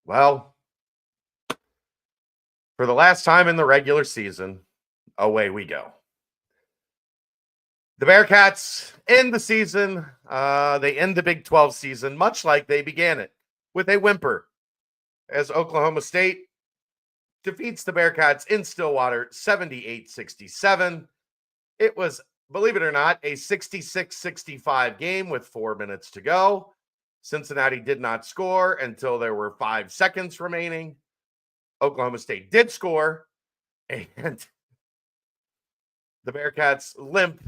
Well, for the last time in the regular season, away we go. The Bearcats end the season. They end the Big 12 season much like they began it, with a whimper, as Oklahoma State defeats the Bearcats in Stillwater 78-67. It was, believe it or not, a 66-65 game with 4 minutes to go. Cincinnati did not score until there were 5 seconds remaining. Oklahoma State did score, and the Bearcats limp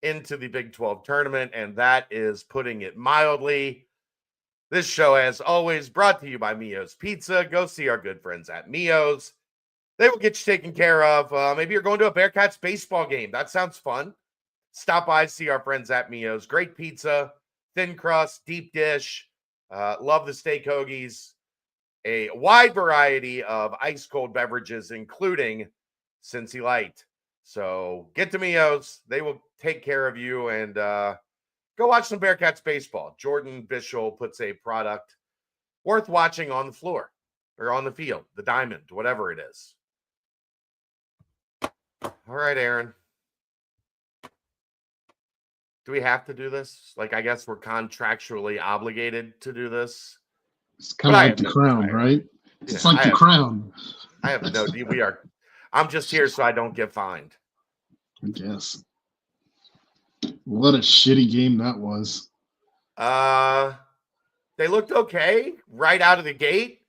into the Big 12 tournament, and that is putting it mildly. This show, as always, brought to you by Mio's Pizza. Go see our good friends at Mio's. They will get you taken care of. Maybe you're going to a Bearcats baseball game. That sounds fun. Stop by, see our friends at Mio's. Great pizza, thin crust, deep dish. Love the steak hoagies. A wide variety of ice-cold beverages, including Cincy Light. So get to Mio's. They will take care of you, and go watch some Bearcats baseball. Jordan Bishel puts a product worth watching on the floor or on the field, the diamond, whatever it is. All right, Aaron. Do we have to do this? Like, I guess we're contractually obligated to do this. It's kind of like the crown, right? It's like the crown. I have no idea. I'm just here so I don't get fined. I guess. What a shitty game that was. They looked okay right out of the gate.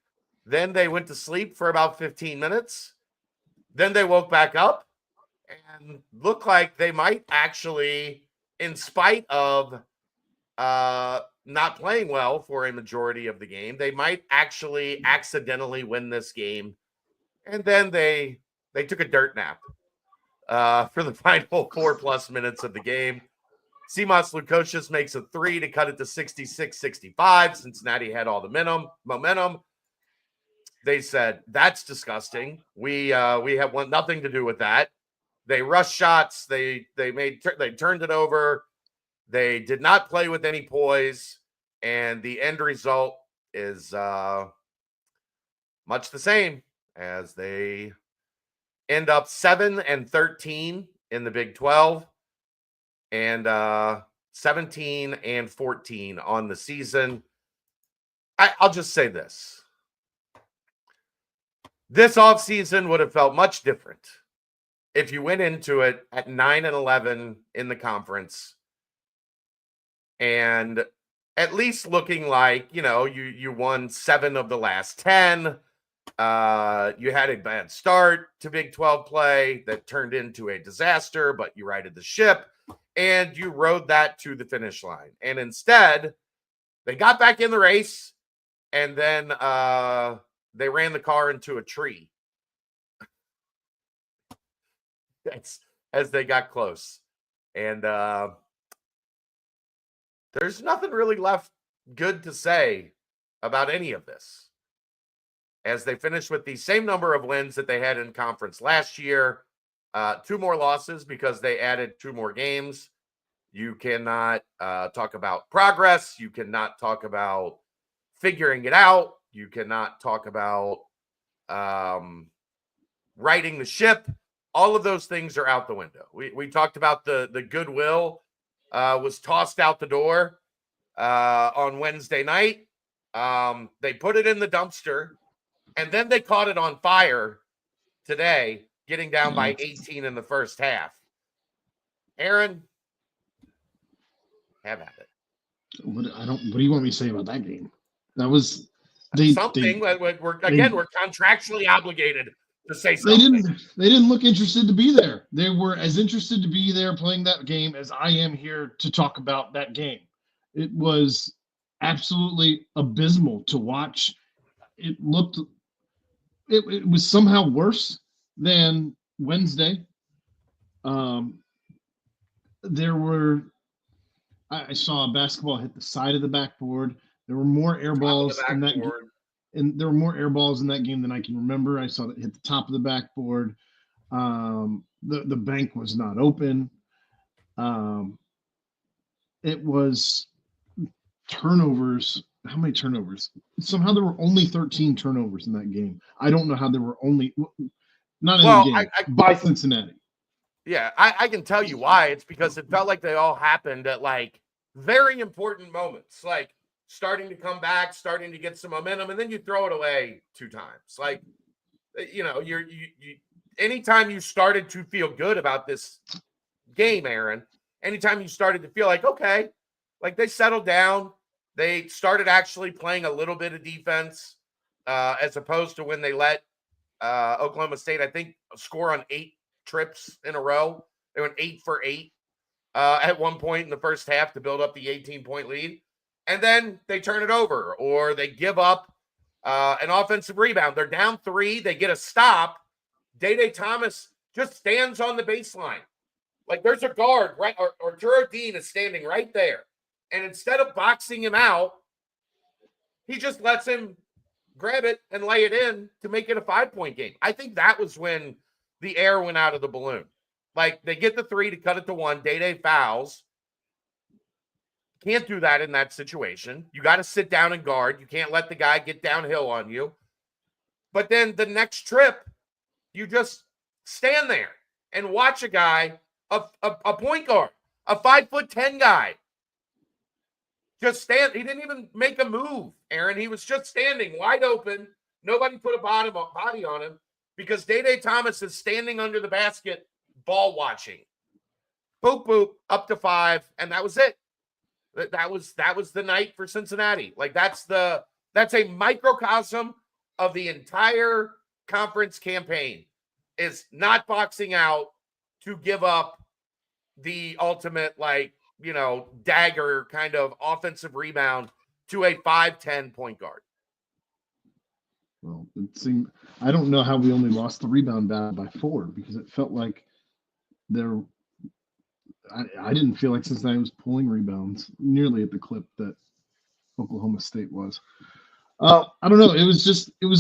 Then they went to sleep for about 15 minutes. Then they woke back up and looked like they might actually, in spite of not playing well for a majority of the game, they might actually accidentally win this game. And then they took a dirt nap for the final 4+ minutes of the game. Simas Lukosius makes a 3 to cut it to 66-65. Cincinnati had all the momentum. They said, that's disgusting. We have nothing to do with that. They rushed shots. They turned it over. They did not play with any poise. And the end result is much the same, as they end up 7-13 in the Big 12 and 17-14 on the season. I'll just say this. This offseason would have felt much different if you went into it at 9-11 in the conference and at least looking like, you won 7 of the last 10. You had a bad start to Big 12 play that turned into a disaster, but you righted the ship and you rode that to the finish line. And instead, they got back in the race, and then they ran the car into a tree as they got close. And there's nothing really left good to say about any of this, as they finished with the same number of wins that they had in conference last year. 2 more losses because they added 2 more games. You cannot talk about progress. You cannot talk about figuring it out. You cannot talk about righting the ship. All of those things are out the window. We talked about the goodwill was tossed out the door on Wednesday night. They put it in the dumpster, and then they caught it on fire today, getting down by 18 in the first half. Aaron, have at it. What do you want me to say about that game? That was something. We're contractually obligated to say something. They didn't look interested to be there. They were as interested to be there playing that game as I am here to talk about that game. It was absolutely abysmal to watch. It was somehow worse than Wednesday. I saw a basketball hit the side of the backboard. There were more air balls in that game. And there were more air balls in that game than I can remember. I saw that hit the top of the backboard. The bank was not open. It was turnovers how many turnovers? Somehow there were only 13 turnovers in that game. I don't know how there were only not in the game by Cincinnati. Yeah, I can tell you why. It's because it felt like they all happened at like very important moments, like starting to come back, starting to get some momentum, and then you throw it away 2 times. Like, you know, you anytime you started to feel good about this game, Aaron, anytime you started to feel like, okay, like they settled down, they started actually playing a little bit of defense, as opposed to when they let Oklahoma State, I think, score on 8 trips in a row. They went 8 for 8 at one point in the first half to build up the 18-point lead. And then they turn it over, or they give up an offensive rebound. They're down 3. They get a stop. Day Thomas just stands on the baseline. Like there's a guard, right? Or Geraldine is standing right there. And instead of boxing him out, he just lets him grab it and lay it in to make it a 5-point game. I think that was when the air went out of the balloon. Like they get the 3 to cut it to 1. Day fouls. Can't do that in that situation. You got to sit down and guard. You can't let the guy get downhill on you. But then the next trip, you just stand there and watch a guy, a point guard, a 5'10" guy, just stand. He didn't even make a move, Aaron. He was just standing wide open. Nobody put a body on him because Day Thomas is standing under the basket, ball watching. Boop, boop, up to 5, and that was it. That was the night for Cincinnati. Like that's a microcosm of the entire conference campaign, is not boxing out to give up the ultimate, like, you know, dagger kind of offensive rebound to a 5'10" point guard. Well, it seemed, I don't know how we only lost the rebound battle by 4, because it felt like I didn't feel like Cincinnati was pulling rebounds nearly at the clip that Oklahoma State was. I don't know. It was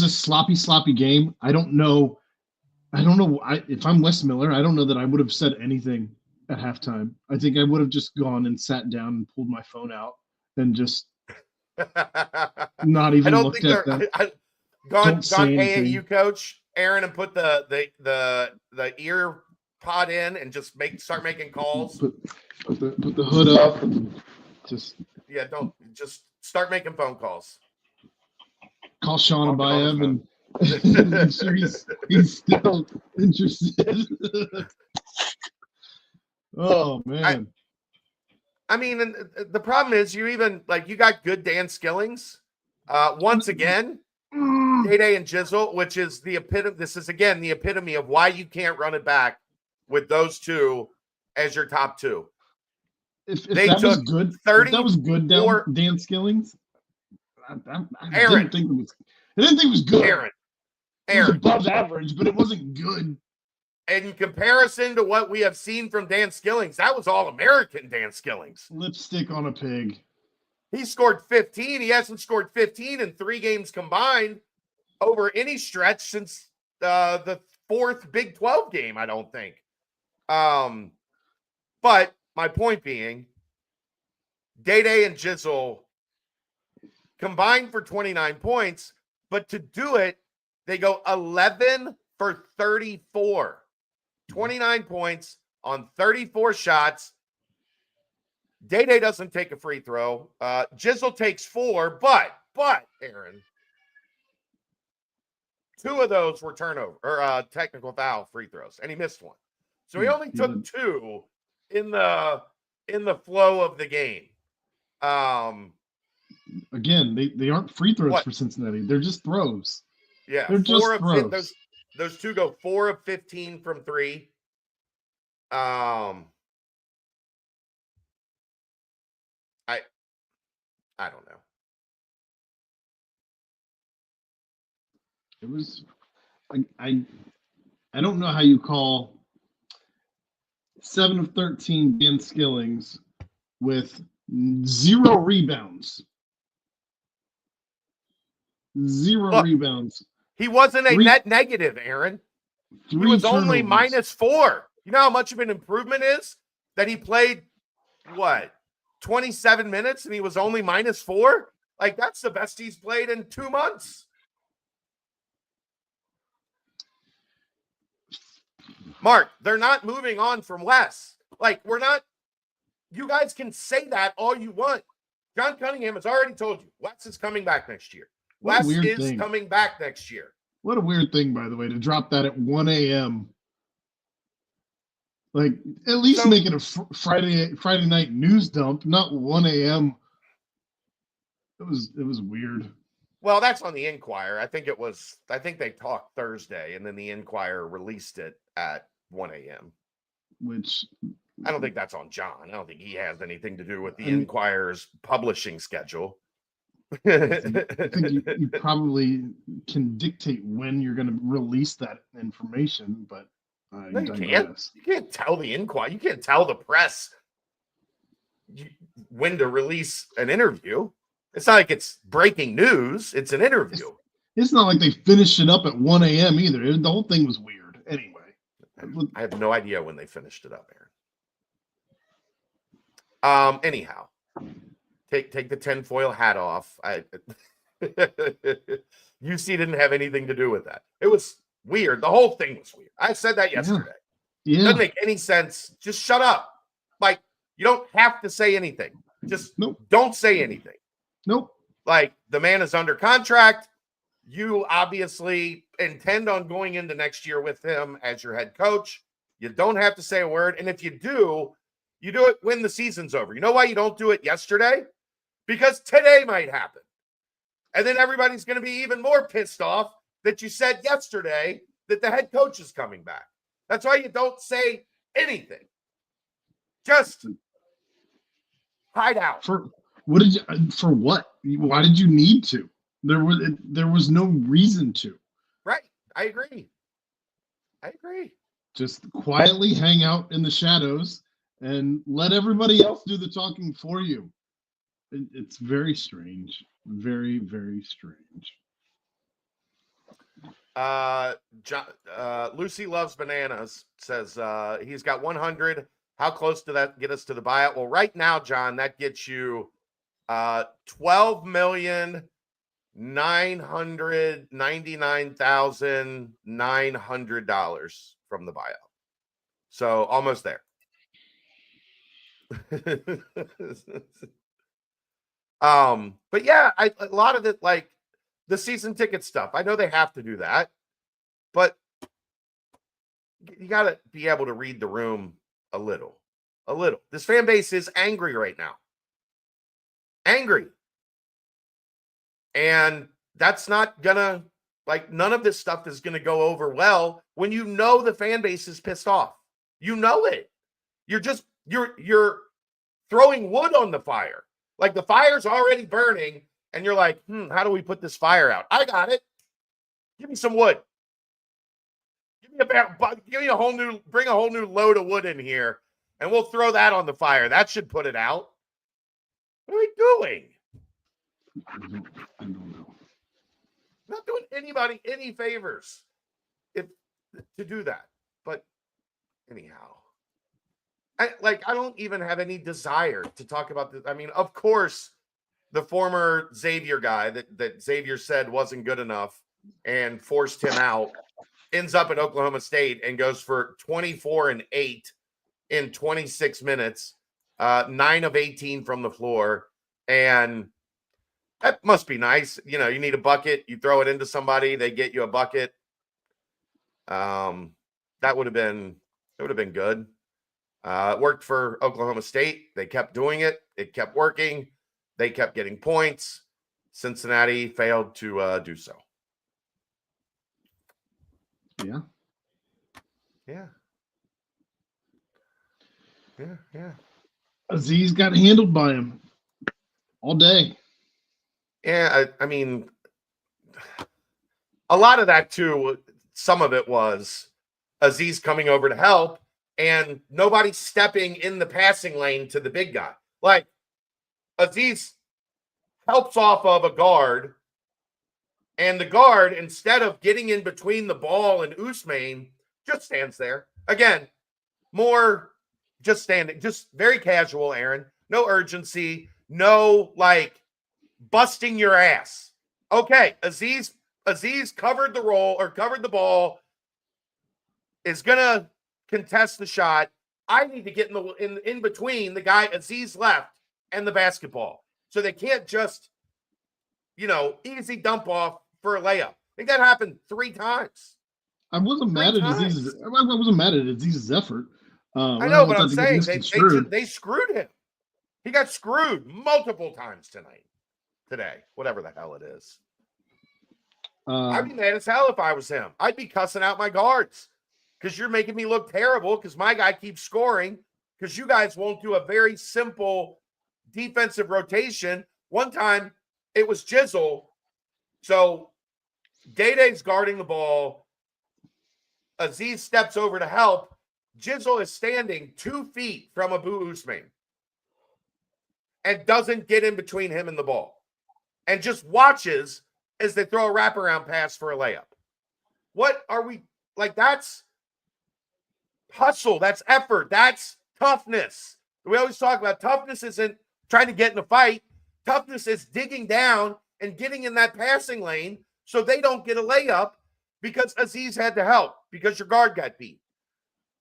a sloppy game. I don't know. If I'm Wes Miller, I don't know that I would have said anything at halftime. I think I would have just gone and sat down and pulled my phone out and just not even looked at them. Gone AAU coach Aaron and put the ear pod in and just start making calls. Put the hood up and just just start making phone calls. Call Sean Abayev and make sure he's still interested. Oh man. I mean, and the problem is you got good Dan Skillings. Once again, Day and Jizzle, which is the epitome. This is again the epitome of why you can't run it back with those two as your top 2. If that was good, 30, that was good. Dan Skillings. I didn't think it was good. Aaron, it was above average, but it wasn't good. In comparison to what we have seen from Dan Skillings, that was All-American Dan Skillings. Lipstick on a pig. He scored 15. He hasn't scored 15 in 3 games combined over any stretch since the 4th Big 12 game, I don't think. But my point being, Day and Jizzle combined for 29 points, but to do it, they go 11 for 34. 29 points on 34 shots. Day doesn't take a free throw. Jizzle takes 4, but Aaron, 2 of those were turnover or technical foul free throws, and he missed 1. So he only took 2 in the flow of the game. Again, they aren't free throws for Cincinnati. They're just throws. Yeah, they're just throws. Those 2 go 4 of 15 from 3. I don't know. It was I don't know how you call 7 of 13 Dan Skillings with 0 rebounds. 0 rebounds. He wasn't a net negative, Aaron. He was only -4. You know how much of an improvement is that he played 27 minutes and he was only -4? Like, that's the best he's played in 2 months. Mark, they're not moving on from Wes. Like, you guys can say that all you want. John Cunningham has already told you, Wes is coming back next year. Wes is coming back next year. What a weird thing, by the way, to drop that at 1 a.m. Like, at least make it a Friday night news dump, not 1 a.m. It was weird. Well, that's on the Inquirer. I think they talked Thursday, and then the Inquirer released it at 1 a.m. Which I don't think that's on John. I don't think he has anything to do with the Inquirer's publishing schedule. I think you probably can dictate when you're going to release that information, but no, you can't. You can't tell the Inquirer. You can't tell the press when to release an interview. It's not like it's breaking news. It's an interview. It's not like they finished it up at 1 a.m. either. The whole thing was weird. Anyway. I have no idea when they finished it up, Aaron. Anyhow, take the tinfoil hat off. UC didn't have anything to do with that. It was weird. The whole thing was weird. I said that yesterday. Yeah. It doesn't make any sense. Just shut up. Like, you don't have to say anything. Just don't say anything. Nope. Like, the man is under contract. You obviously intend on going into next year with him as your head coach. You don't have to say a word. And if you do it when the season's over. You know why you don't do it yesterday? Because today might happen. And then everybody's going to be even more pissed off that you said yesterday that the head coach is coming back. That's why you don't say anything. Just hide out. For what? Why did you need to? There was no reason to. Right. I agree. Just quietly hang out in the shadows and let everybody else do the talking for you. It's very strange. Very, very strange. Lucy Loves Bananas says he's got 100. How close did that get us to the buyout? Well, right now, John, that gets you $12,999,900 from the buyout. So almost there. But yeah, a lot of it, like the season ticket stuff, I know they have to do that, but you got to be able to read the room a little. This fan base is angry right now. Angry. And that's not gonna, like, none of this stuff is gonna go over well when you know the fan base is pissed off. You know it. You're throwing wood on the fire. Like, the fire's already burning, and you're like, how do we put this fire out? I got it. Give me some wood. Bring a whole new load of wood in here, and we'll throw that on the fire. That should put it out. What are we doing? I don't know. Not doing anybody any favors to do that. But anyhow, I don't even have any desire to talk about this. I mean, of course, the former Xavier guy that Xavier said wasn't good enough and forced him out ends up at Oklahoma State and goes for 24-8 in 26 minutes, 9 of 18 from the floor. And that must be nice. You know, you need a bucket, you throw it into somebody, they get you a bucket. That would have been good. It worked for Oklahoma State. They kept doing it. It kept working. They kept getting points. Cincinnati failed to do so. Yeah. Aziz got handled by him all day. Yeah, I mean, a lot of that too, some of it was Aziz coming over to help and nobody stepping in the passing lane to the big guy. Like, Aziz helps off of a guard, and the guard, instead of getting in between the ball and Usman, just stands there. Again, more just standing, just very casual, Aaron. No urgency, no, like, busting your ass. Okay, Aziz covered the roll or covered the ball, is gonna contest the shot. I need to get in between the guy Aziz left and the basketball. So they can't just, easy dump off for a layup. I think that happened 3 times. I wasn't mad at Aziz's. I wasn't mad at Aziz's effort. I know, but I'm saying they screwed him. He got screwed multiple times today, whatever the hell it is. I'd be mad as hell if I was him. I'd be cussing out my guards because you're making me look terrible because my guy keeps scoring because you guys won't do a very simple defensive rotation. One time it was Jizzle. So Day-Day's guarding the ball. Aziz steps over to help. Jizzle is standing 2 feet from Abu Usman and doesn't get in between him and the ball and just watches as they throw a wraparound pass for a layup. What are we like? That's hustle. That's effort. That's toughness. We always talk about toughness isn't trying to get in a fight. Toughness is digging down and getting in that passing lane so they don't get a layup because Aziz had to help because your guard got beat.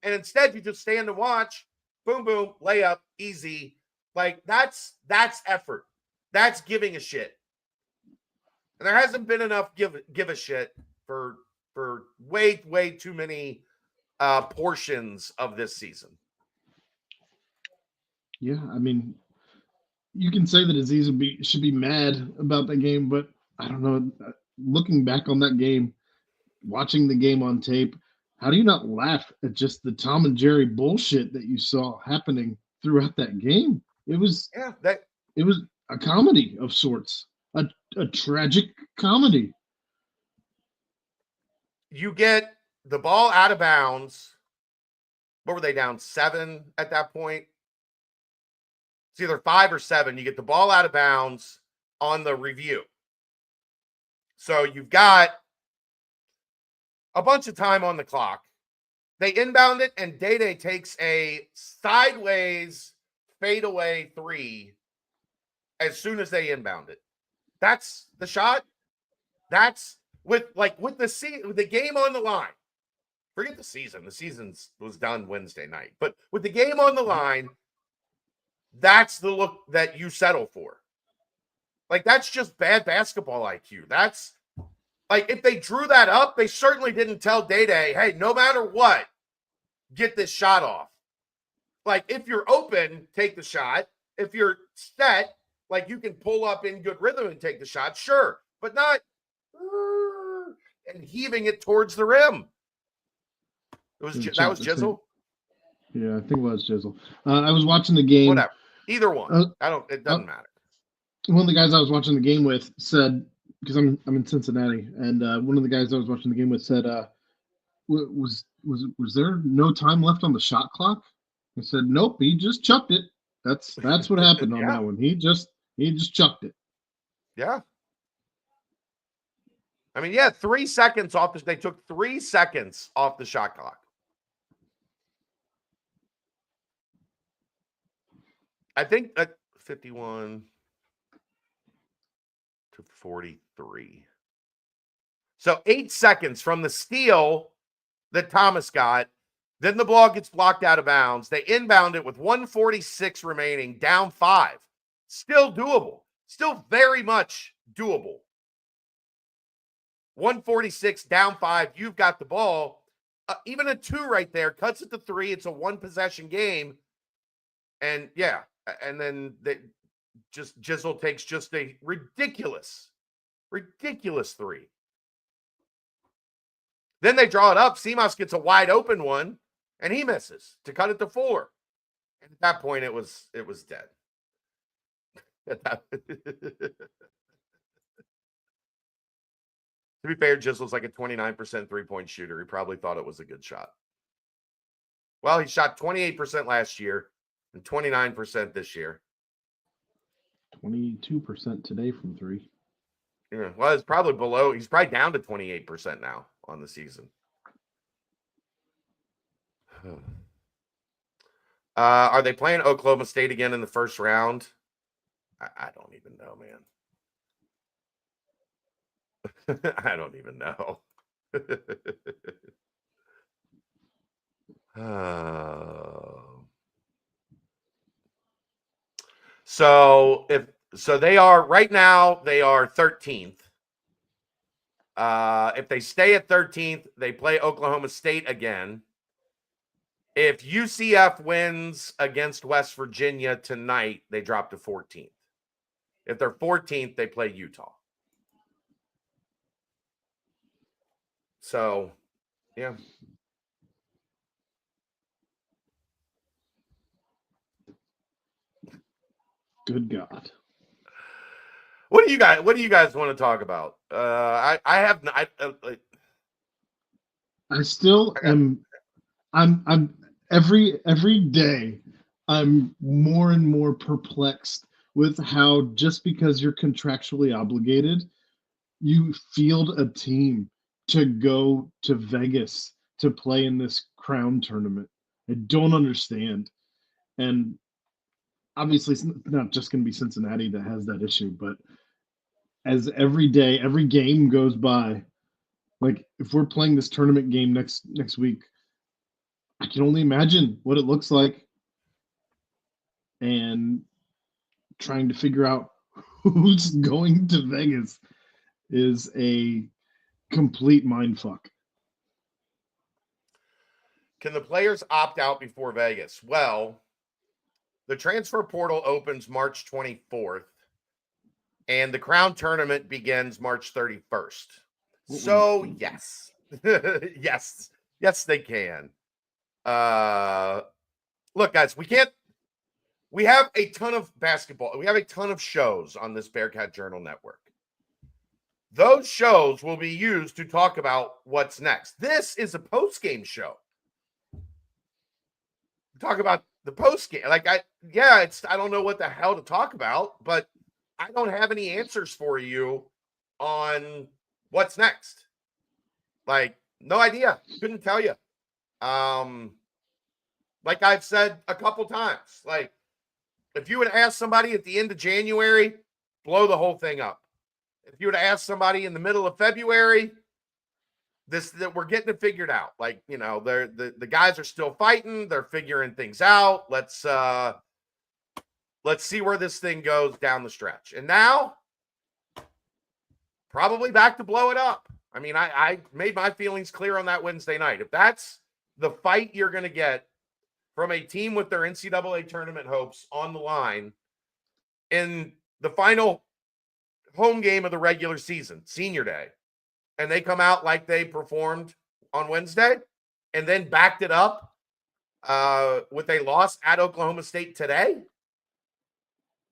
And instead, you just stand and watch. Boom, boom, layup, easy. Like, that's effort. That's giving a shit. And there hasn't been enough give a shit for way, way too many portions of this season. Yeah, I mean, you can say that Aziz should be mad about that game, but I don't know. Looking back on that game, watching the game on tape, how do you not laugh at just the Tom and Jerry bullshit that you saw happening throughout that game? It was a comedy of sorts, a tragic comedy. You get the ball out of bounds. What were they down 7 at that point? It's either 5 or 7. You get the ball out of bounds on the review. So you've got a bunch of time on the clock. They inbound it, and Day-Day takes a sideways fadeaway 3 as soon as they inbound it. That's the shot. That's with the game on the line. Forget the season. The season was done Wednesday night. But with the game on the line, that's the look that you settle for. Like, that's just bad basketball IQ. That's like, if they drew that up, they certainly didn't tell Day-Day, hey, no matter what, get this shot off. Like, if you're open, take the shot. If you're set, like, you can pull up in good rhythm and take the shot, sure. But not and heaving it towards the rim. That was Jizzle? Yeah, I think it was Jizzle. I was watching the game. Whatever. Either one. It doesn't matter. One of the guys I was watching the game with said, because I'm in Cincinnati, and one of the guys I was watching the game with said, was there no time left on the shot clock? I said, nope, he just chucked it. That's what happened on that one. He just chucked it. Yeah. I mean, 3 seconds off. They took 3 seconds off the shot clock. I think 51 to 43. So 8 seconds from the steal that Thomas got. Then the ball gets blocked out of bounds. They inbound it with 1:46 remaining, down 5. Still doable. Still very much doable. 1:46, down 5. You've got the ball. Even a 2 right there. Cuts it to 3. It's a 1-possession game. And, and then Jizzle takes just a ridiculous 3. Then they draw it up. Seamus gets a wide open one, and he misses to cut it to 4. And at that point, it was dead. To be fair, Jizzle's like a 29% 3-point shooter. He probably thought it was a good shot. Well, he shot 28% last year and 29% this year. 22% today from 3. Yeah, well, it's probably below. He's probably down to 28% now on the season. Are they playing Oklahoma State again in the first round? I don't even know, man. I don't even know. So they are right now, they are 13th. If they stay at 13th, they play Oklahoma State again. If UCF wins against West Virginia tonight, they drop to 14th. If they're 14th, they play Utah. So, yeah. Good God. What do you guys want to talk about? I still am. I'm every day I'm more and more perplexed with how just because you're contractually obligated, you field a team to go to Vegas to play in this crown tournament. I don't understand. And obviously it's not just going to be Cincinnati that has that issue, but as every day, every game goes by, like if we're playing this tournament game next week, I can only imagine what it looks like, and trying to figure out who's going to Vegas is a complete mindfuck. Can the players opt out before Vegas? Well, the transfer portal opens March 24th, and the Crown Tournament begins March 31st. So, yes. Yes, they can. Look, guys, we have a ton of basketball. We have a ton of shows on this Bearcat Journal Network. Those shows will be used to talk about what's next. This is a post-game show. Talk about the post-game. I don't know what the hell to talk about, but I don't have any answers for you on what's next. No idea. Couldn't tell you. Like I've said a couple times, if you would ask somebody at the end of January, blow the whole thing up. If you would ask somebody in the middle of February, that we're getting it figured out. The guys are still fighting, they're figuring things out. Let's see where this thing goes down the stretch. And now, probably back to blow it up. I mean, I made my feelings clear on that Wednesday night. If that's the fight you're going to get from a team with their NCAA tournament hopes on the line in the final home game of the regular season, Senior Day, and they come out like they performed on Wednesday and then backed it up with a loss at Oklahoma State today,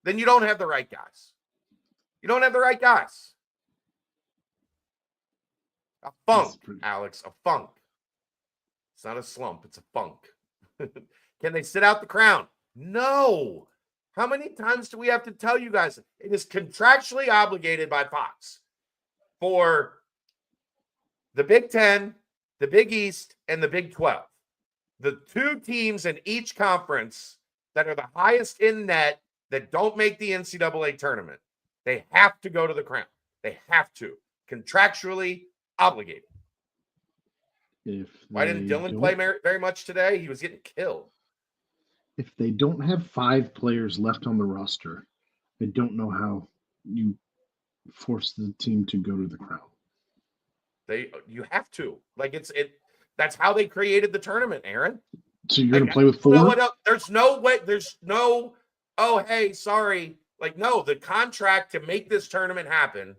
then you don't have the right guys. You don't have the right guys. A funk, Alex, a funk. It's not a slump, it's a funk. Can they sit out the Crown? No. How many times do we have to tell you guys? It is contractually obligated by Fox for the Big Ten, the Big East, and the Big 12. The two teams in each conference that are the highest in net that don't make the NCAA tournament, they have to go to the Crown. They have to. Contractually obligated. Why didn't Dylan play very much today? He was getting killed. If they don't have 5 players left on the roster, I don't know how you force the team to go to the Crown. You have to. That's how they created the tournament, Aaron. So you're going to play with 4? There's no way. There's no, oh, hey, sorry. No, the contract to make this tournament happen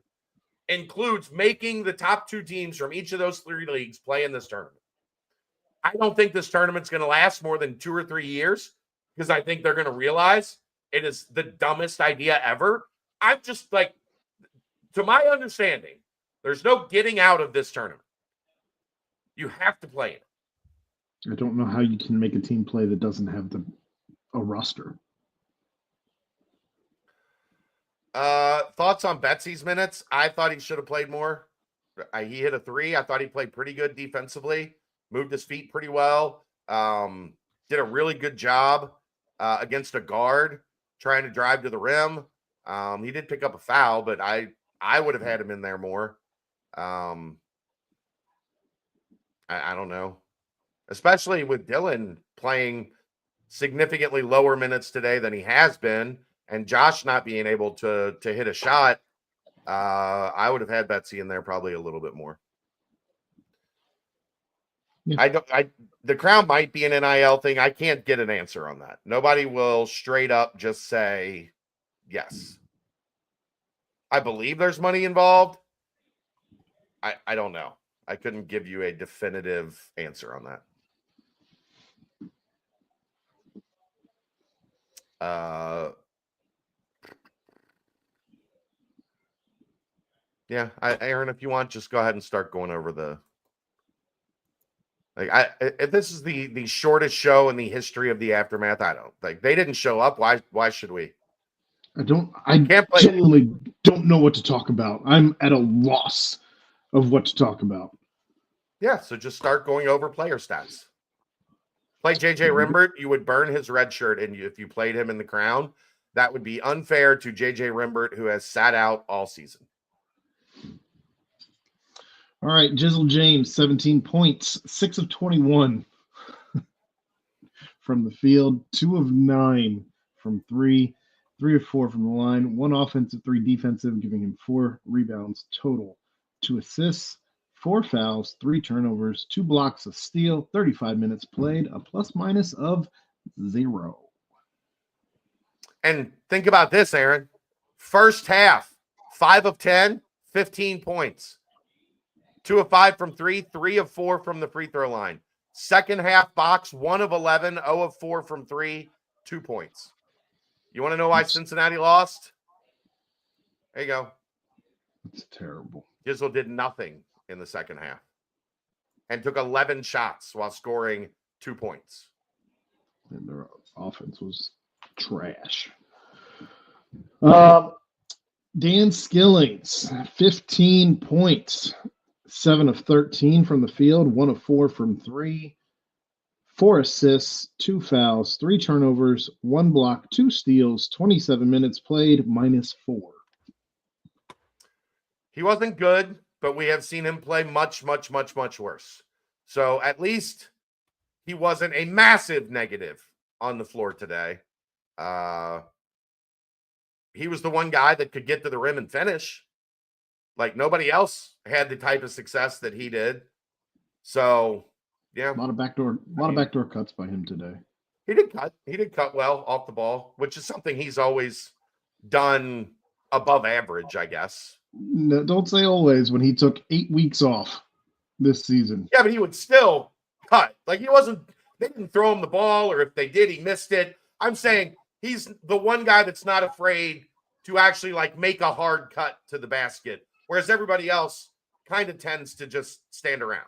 includes making the top 2 teams from each of those 3 leagues play in this tournament. I don't think this tournament's going to last more than 2 or 3 years because I think they're going to realize it is the dumbest idea ever. I'm just to my understanding, there's no getting out of this tournament. You have to play it. I don't know how you can make a team play that doesn't have a roster. Thoughts on Betsy's minutes? I thought he should have played more. He hit a 3. I thought he played pretty good defensively, moved his feet pretty well, did a really good job against a guard trying to drive to the rim. He did pick up a foul, but I would have had him in there more. I don't know, especially with Dylan playing significantly lower minutes today than he has been, and Josh not being able to hit a shot. I would have had Betsy in there probably a little bit more. Yeah. The crown might be an NIL thing. I can't get an answer on that. Nobody will straight up just say yes. I believe there's money involved. I don't know. I couldn't give you a definitive answer on that. Yeah, Aaron, if you want, just go ahead and start going over the. If this is the shortest show in the history of the Aftermath, I don't like they didn't show up. Why should we? I genuinely don't know what to talk about. I'm at a loss of what to talk about. Yeah, so just start going over player stats. Play JJ Rimbert, you would burn his red shirt, and if you played him in the crown, that would be unfair to JJ Rimbert, who has sat out all season. All right, Jizzle James, 17 points, 6 of 21 from the field, 2 of 9 from 3, 3 of 4 from the line, 1 offensive, 3 defensive, giving him 4 rebounds total, 2 assists, 4 fouls, 3 turnovers, 2 blocks, a steal, 35 minutes played, a plus minus of 0. And think about this, Aaron. First half, 5 of 10, 15 points. 2 of 5 from 3, 3 of 4 from the free throw line. Second half box, 1 of 11, 0 of 4 from 3, 2 points. You want to know why Cincinnati lost? There you go. It's terrible. Jizzle did nothing in the second half and took 11 shots while scoring 2 points. And their offense was trash. Dan Skillings, 15 points, 7 of 13 from the field, 1 of 4 from 3, 4 assists, 2 fouls, 3 turnovers, 1 block, 2 steals, 27 minutes played, minus 4. He wasn't good, but we have seen him play much, much, much, much worse. So at least he wasn't a massive negative on the floor today. He was the one guy that could get to the rim and finish. Like nobody else had the type of success that he did. So, yeah. A lot of backdoor cuts by him today. He did cut well off the ball, which is something he's always done above average, I guess. No, don't say always when he took 8 weeks off this season. Yeah, but he would still cut. Like they didn't throw him the ball, or if they did, he missed it. I'm saying he's the one guy that's not afraid to actually like make a hard cut to the basket, whereas everybody else kind of tends to just stand around.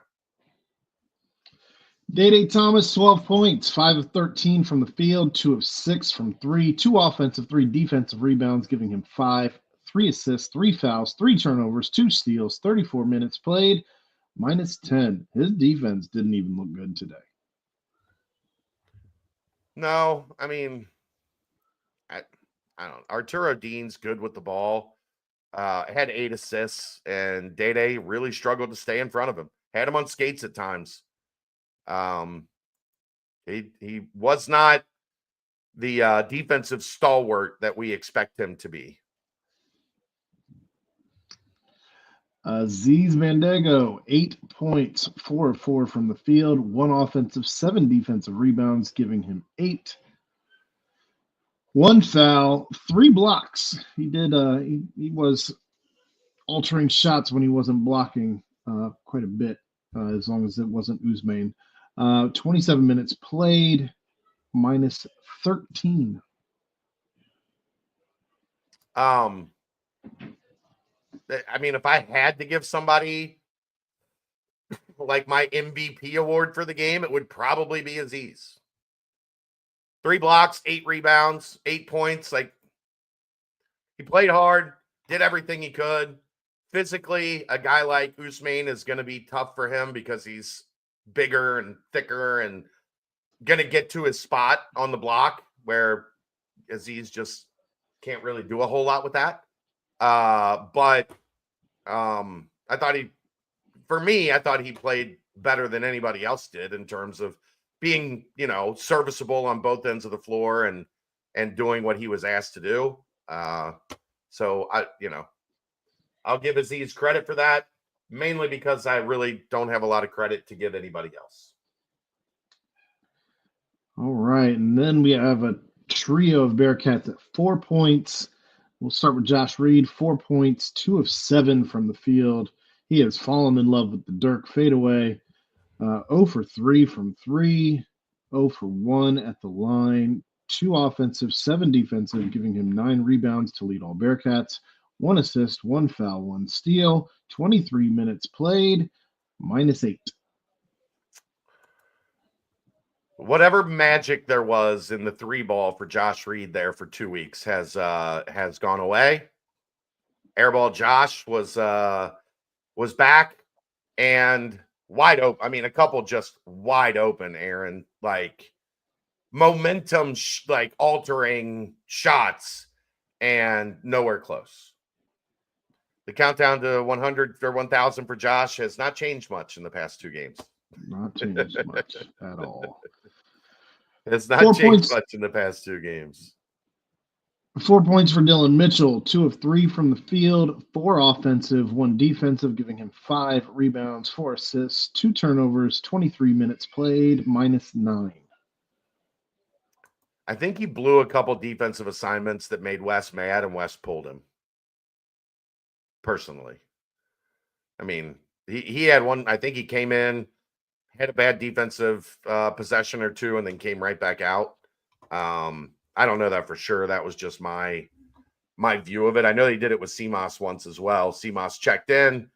Day Thomas, 12 points, 5 of 13 from the field, 2 of 6 from 3, 2 offensive, 3 defensive rebounds, giving him 5, 3 assists, 3 fouls, 3 turnovers, 2 steals, 34 minutes played, minus 10. His defense didn't even look good today. No, I mean, I don't. Arturo Dean's good with the ball. Had 8 assists, and Day really struggled to stay in front of him. Had him on skates at times. He was not the defensive stalwart that we expect him to be. Aziz Mandego, 8 points, 4 of 4 from the field, 1 offensive, 7 defensive rebounds, giving him 8. 1 foul, 3 blocks. He did. He was altering shots when he wasn't blocking quite a bit, as long as it wasn't Usman. 27 minutes played, minus 13. I mean, if I had to give somebody like my MVP award for the game, it would probably be Aziz. 3 blocks, 8 rebounds, 8 points. Like, he played hard, did everything he could. Physically, a guy like Usman is going to be tough for him because he's bigger and thicker and going to get to his spot on the block, where Aziz just can't really do a whole lot with that. But I thought he played better than anybody else did in terms of being, serviceable on both ends of the floor and doing what he was asked to do. So I'll give Aziz credit for that, mainly because I really don't have a lot of credit to give anybody else. All right, and then we have a trio of Bearcats at 4 points. We'll start with Josh Reed, 4 points, 2 of 7 from the field. He has fallen in love with the Dirk fadeaway. 0 for 3 from 3, 0 for 1 at the line, 2 offensive, 7 defensive, giving him 9 rebounds to lead all Bearcats, 1 assist, 1 foul, 1 steal, 23 minutes played, -8. Whatever magic there was in the 3-ball for Josh Reed there for 2 weeks has gone away. Airball Josh was back and wide open. I mean, a couple just wide open, Aaron, like momentum, like altering shots, and nowhere close. The countdown to 100 or 1,000 for Josh has not changed much in the past 2 games. Not changed much at all. It's not changed much in the past 2 games. 4 points for Dylan Mitchell, 2 of 3 from the field, 4 offensive, 1 defensive, giving him 5 rebounds, 4 assists, 2 turnovers, 23 minutes played, -9. I think he blew a couple defensive assignments that made Wes mad, and Wes pulled him. Personally. I mean, he had one, I think he came in, had a bad defensive possession or 2, and then came right back out. I don't know that for sure. That was just my view of it. I know he did it with CMOS once as well. CMOS checked in,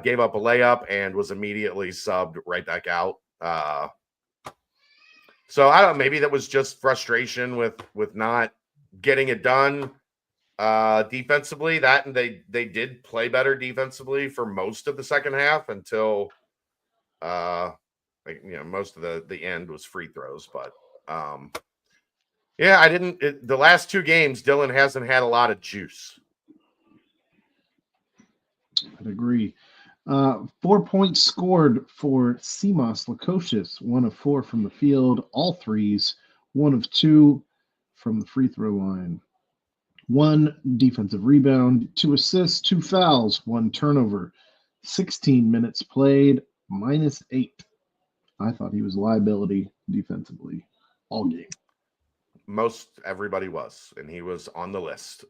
gave up a layup, and was immediately subbed right back out. So I don't know, maybe that was just frustration with not getting it done defensively. That, and they did play better defensively for most of the second half until most of the end was free throws. But yeah, the last 2 games, Dylan hasn't had a lot of juice. I'd agree. 4 points scored for CMOS Lukosius, 1 of 4 from the field, all threes, 1 of 2 from the free throw line. 1 defensive rebound, 2 assists, 2 fouls, 1 turnover, 16 minutes played, -8. I thought he was a liability defensively all game. Most everybody was, and he was on the list.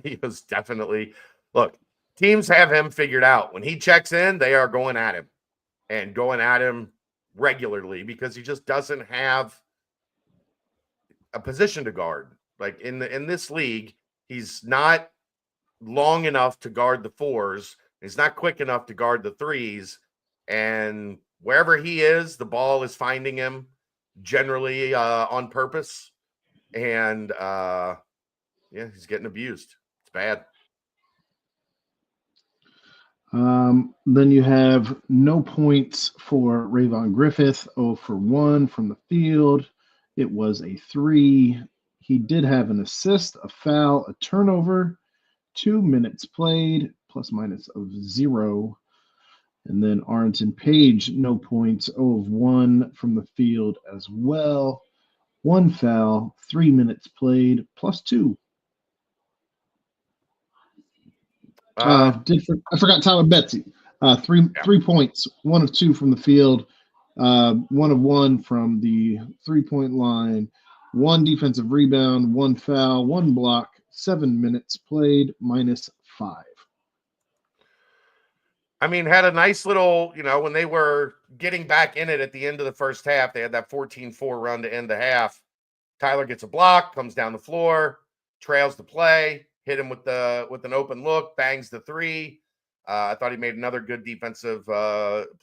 He was definitely, look, teams have him figured out. When he checks in, they are going at him and going at him regularly because he just doesn't have a position to guard. Like in this league, he's not long enough to guard the 4s. He's not quick enough to guard the 3s. And wherever he is, the ball is finding him generally on purpose. And he's getting abused. It's bad. Then you have no points for Rayvon Griffith, 0 for 1 from the field. It was a 3. He did have an assist, a foul, a turnover, 2 minutes played, ± of 0. And then Arlington Page, no points, 0 of 1 from the field as well. 1 foul, 3 minutes played, +2. I forgot Tyler Betsy. 3 points, 1 of 2 from the field, 1 of 1 from the 3-point line, 1 defensive rebound, 1 foul, 1 block, 7 minutes played, -5. I mean, had a nice little, when they were getting back in it at the end of the first half, they had that 14-4 run to end the half. Tyler gets a block, comes down the floor, trails the play, hit him with an open look, bangs the 3. I thought he made another good defensive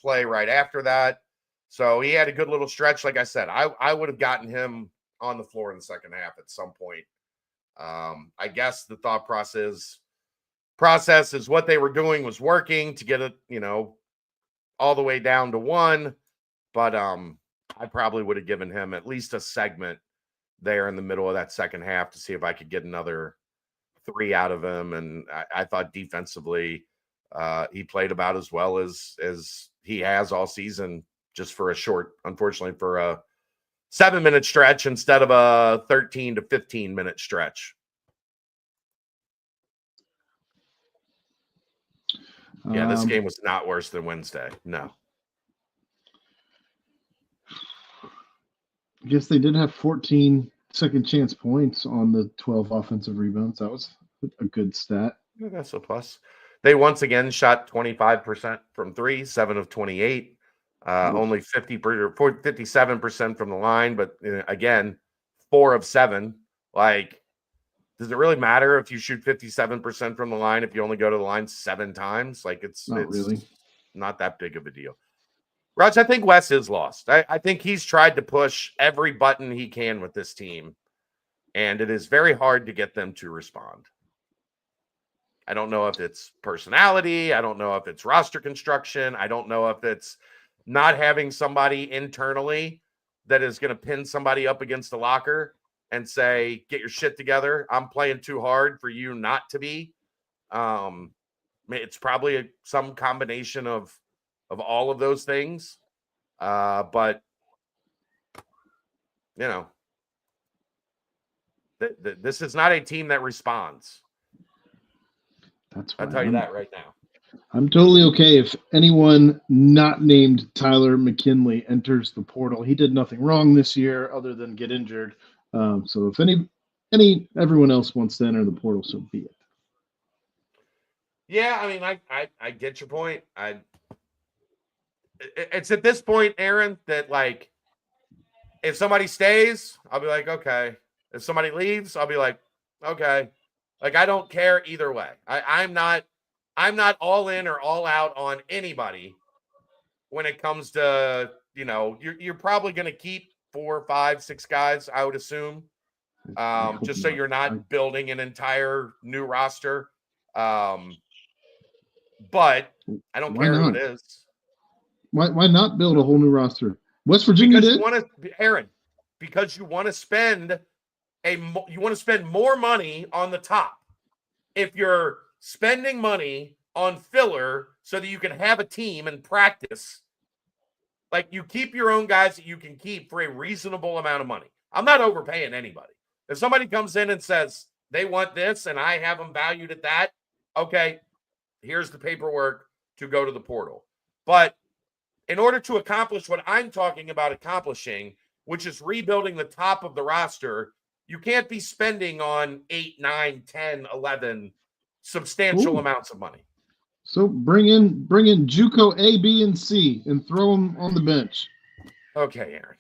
play right after that. So he had a good little stretch. Like I said, I would have gotten him on the floor in the second half at some point. I guess the thought process is what they were doing was working to get it, all the way down to 1. But I probably would have given him at least a segment there in the middle of that second half to see if I could get another 3 out of him. And I thought defensively, He played about as well as he has all season, just for a short, unfortunately, for a 7-minute stretch instead of a 13 to 15-minute stretch. Yeah, this game was not worse than Wednesday. No. I guess they did have 14 second chance points on the 12 offensive rebounds. That was a good stat. Yeah, that's a plus. They once again shot 25% from three, 7 of 28. Only 57% from the line, but again, 4 of 7. Like, does it really matter if you shoot 57% from the line if you only go to the line 7 times? Like, it's really not that big of a deal. Raj, I think Wes is lost. I think he's tried to push every button he can with this team, and it is very hard to get them to respond. I don't know if it's personality. I don't know if it's roster construction. I don't know if it's not having somebody internally that is going to pin somebody up against the locker and say, get your shit together. I'm playing too hard for you not to be. It's probably some combination of all of those things. But, you know, this is not a team that responds. I'll tell you that right now. I'm totally okay if anyone not named Tyler McKinley enters the portal. He did nothing wrong this year other than get injured. So if everyone else wants to enter the portal, so be it. Yeah, I mean, I get your point. It's at this point, Aaron, that like if somebody stays, I'll be like, okay. If somebody leaves, I'll be like, okay. Like, I don't care either way. I'm not all in or all out on anybody when it comes to, you're probably going to keep 4, 5, 6 guys, I would assume, just so you're not building an entire new roster. But I don't care who it is. Why not build a whole new roster? West Virginia did. Aaron, because you want to spend more money on the top. If you're spending money on filler so that you can have a team and practice, like, you keep your own guys that you can keep for a reasonable amount of money. I'm not overpaying anybody. If somebody comes in and says they want this and I have them valued at that, okay, here's the paperwork to go to the portal. But in order to accomplish what I'm talking about accomplishing, which is rebuilding the top of the roster, you can't be spending on 8, 9, 10, 11 substantial amounts of money. So bring in JUCO A, B, and C and throw them on the bench. Okay, Aaron.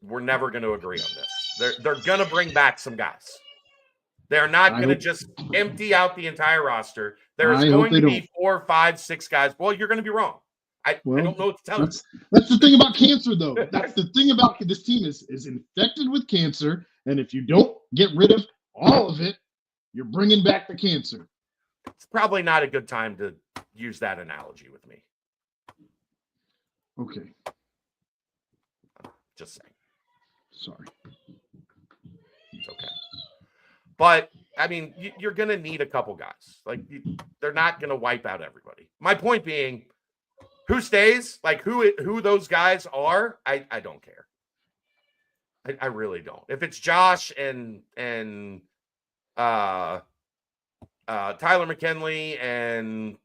We're never going to agree on this. They're going to bring back some guys. They're not going to just empty out the entire roster. There's going to be 4, 5, 6 guys. Well, you're going to be wrong. I don't know what to tell you. That's the thing about cancer, though. That's the thing about this team is infected with cancer, and if you don't get rid of all of it, you're bringing back the cancer. It's probably not a good time to use that analogy with me. Okay. Just saying. Sorry. It's okay. But, I mean, you're going to need a couple guys. Like, they're not going to wipe out everybody. My point being, who stays, like who those guys are, I don't care. I really don't. If it's Josh and Tyler McKinley and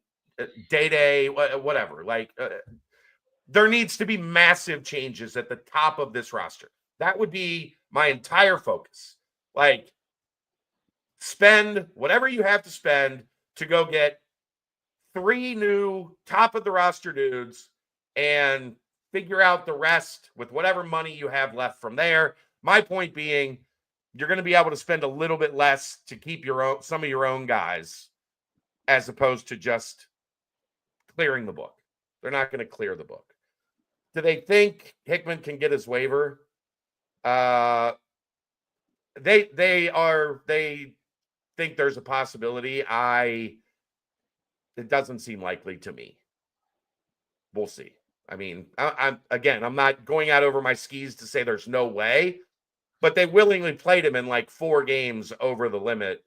Day, whatever, like there needs to be massive changes at the top of this roster. That would be my entire focus. Like, spend whatever you have to spend to go get 3 new top of the roster dudes and figure out the rest with whatever money you have left from there. My point being, you're going to be able to spend a little bit less to keep some of your own guys, as opposed to just clearing the book. They're not going to clear the book. Do they think Hickman can get his waiver? They think there's a possibility. It doesn't seem likely to me. We'll see. I mean, I'm not going out over my skis to say there's no way, but they willingly played him in like 4 games over the limit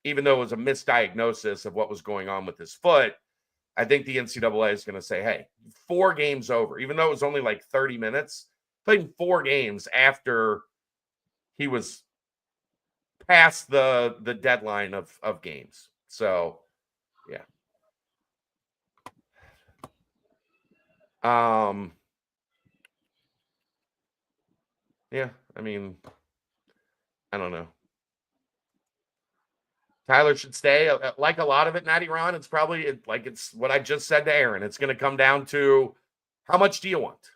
even though it was a misdiagnosis of what was going on with his foot, I think the NCAA is going to say, hey, 4 games over, even though it was only like 30 minutes, playing 4 games after he was past the deadline of games. So, yeah. Yeah, I mean, I don't know. Tyler should stay. Like a lot of it, Natty Ron, it's probably like it's what I just said to Aaron. It's going to come down to how much do you want?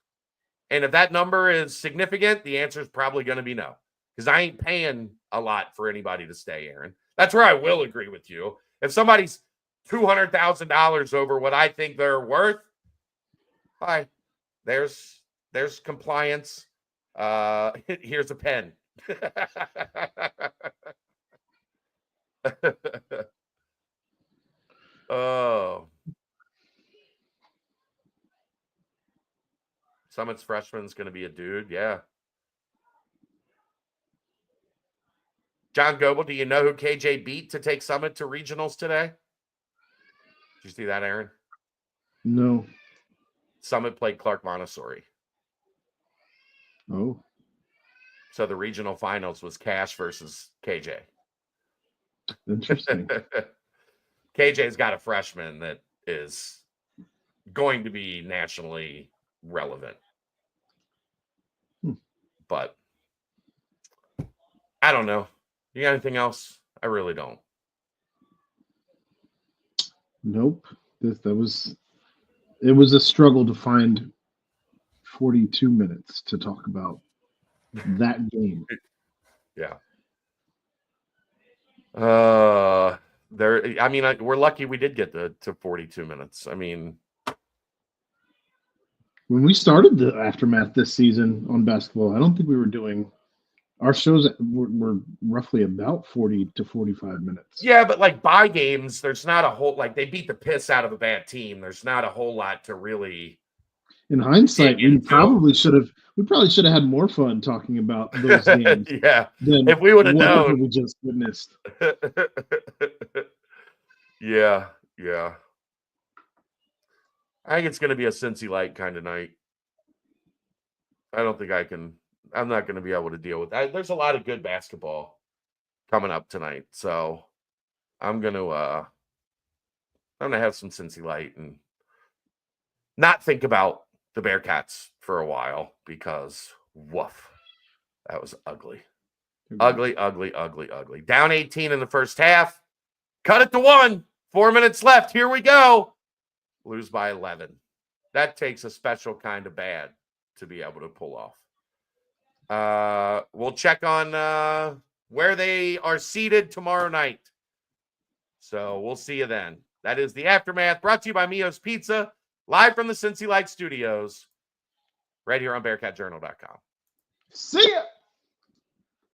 And if that number is significant, the answer is probably going to be no. Because I ain't paying a lot for anybody to stay, Aaron. That's where I will agree with you. If somebody's $200,000 over what I think they're worth, hi, there's compliance. Here's a pen. Oh. Summit's freshman's going to be a dude. Yeah. John Goebel, do you know who KJ beat to take Summit to regionals today? Did you see that, Aaron? No. Summit played Clark Montessori. Oh. So the regional finals was Cash versus KJ. Interesting. KJ's got a freshman that is going to be nationally relevant. But I don't know. You got anything else? I really don't. Nope. It was a struggle to find 42 minutes to talk about that game. Yeah. We're lucky we did get to 42 minutes. I mean, when we started the aftermath this season on basketball, I don't think we were doing our shows were roughly about 40 to 45 minutes. Yeah, but like bye games, there's not a whole they beat the piss out of a bad team. There's not a whole lot to really. In hindsight, we probably should have had more fun talking about those games. Yeah, if we would have known, we just witnessed. Yeah. I think it's going to be a Cincy Light kind of night. I don't think I'm not going to be able to deal with that. There's a lot of good basketball coming up tonight, so I'm going to have some Cincy Light and not think about the Bearcats for a while because woof, that was ugly. Ugly. Down 18 in the first half. Cut it to 1. 4 minutes left. Here we go. Lose by 11. That takes a special kind of bad to be able to pull off. We'll check on where they are seated tomorrow night. So we'll see you then. That is the Aftermath, brought to you by Mio's Pizza, live from the Cincy Light Studios, right here on BearcatJournal.com. See ya!